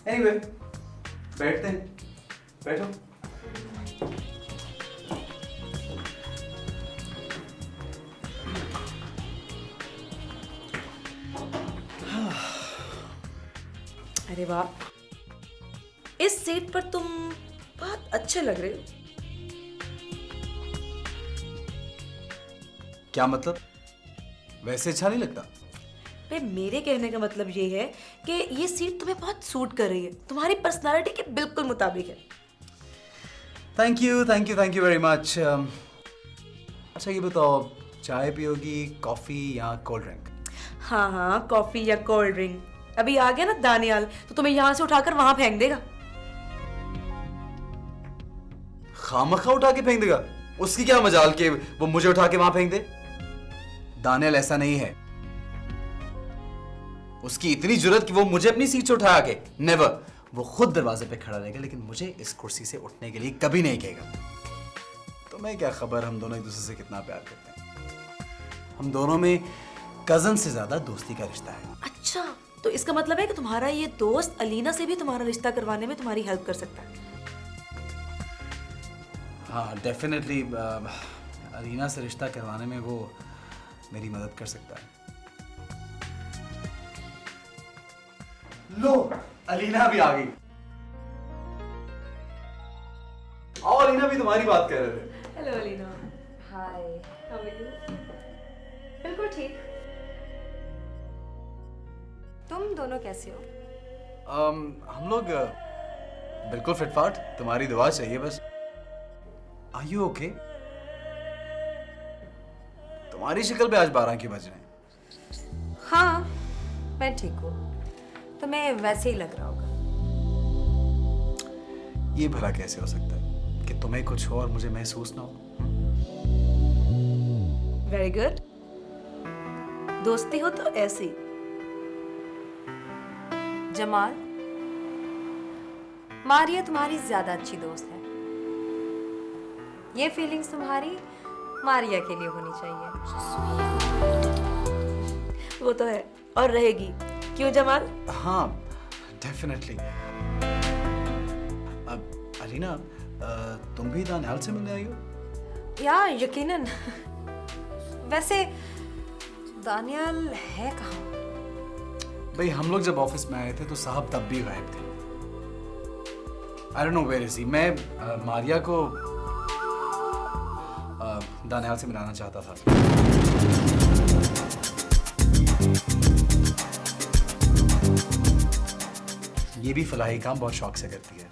Anyway बैठते हैं, बैठो। अरे वाह, इस सीट पर तुम बहुत अच्छे लग रहे हो। क्या मतलब? वैसे अच्छा नहीं लगता? भाई मेरे कहने का मतलब ये है कि ये सीट तुम्हें बहुत सूट कर रही है, तुम्हारी पर्सनालिटी के बिल्कुल मुताबिक है। Thank you thank you thank you very much. अच्छा ये बताओ, चाय पियोगी, कॉफी या कोल्ड ड्रिंक? हाँ हाँ, कॉफी या कोल्ड ड्रिंक। अभी आ गया ना दानियाल, तो तुम्हें यहाँ से उठाकर वहां फेंक देगा। खामखा उठा के फेंक देगा? उसकी क्या मजाल के वो मुझे उठा के वहां फेंक दे? दानियाल ऐसा नहीं है, उसकी इतनी जुर्रत कि वो मुझे अपनी सीट से उठा के, नेवर। वो खुद दरवाजे पे खड़ा रहेगा, लेकिन मुझे इस कुर्सी से उठने के लिए कभी नहीं कहेगा। तुम्हें क्या खबर हम दोनों एक दूसरे से कितना प्यार करते हैं? हम दोनों में कजन से ज्यादा दोस्ती का रिश्ता है। अच्छा, तो इसका मतलब है कि तुम्हारा ये दोस्त अलीना से भी तुम्हारा रिश्ता करवाने में तुम्हारी हेल्प कर सकता है। हाँ डेफिनेटली, अलीना से रिश्ता करवाने में वो मेरी मदद कर सकता है। लो, अलीना भी आ गई। आओ, अलीना भी तुम्हारी बात कर रहे थे। Hello Alina. Hi, how are you? बिल्कुल ठीक। तुम दोनों कैसे हो? हम लोग बिल्कुल फिटफाट, तुम्हारी दुआ चाहिए बस। Are you okay? तुम्हारी शक्ल पे आज 12 क्यों बज रहे हैं? हाँ, मैं ठीक हूँ। तुम्हें वैसे ही लग रहा होगा। ये भला कैसे हो सकता है कि तुम्हें कुछ हो और मुझे महसूस ना हो? Very good. दोस्ती हो तो ऐसे ही। जमाल, मारिया तुम्हारी ज्यादा अच्छी दोस्त है। ये फीलिंग्स तुम्हारी मारिया के लिए होनी चाहिए। वो तो है और रहेगी, क्यों जमाल? हाँ डेफिनेटली। अब अलीना, तुम भी दानियाल से मिलने आई हो? या यकीनन। वैसे दानियाल है कहाँ? भाई हम लोग जब ऑफिस में आए थे तो साहब तब भी गायब थे। I don't know where is he. मैं मारिया को दानियाल से मिलाना चाहता था। ये भी फलाही काम बहुत शौक से करती है।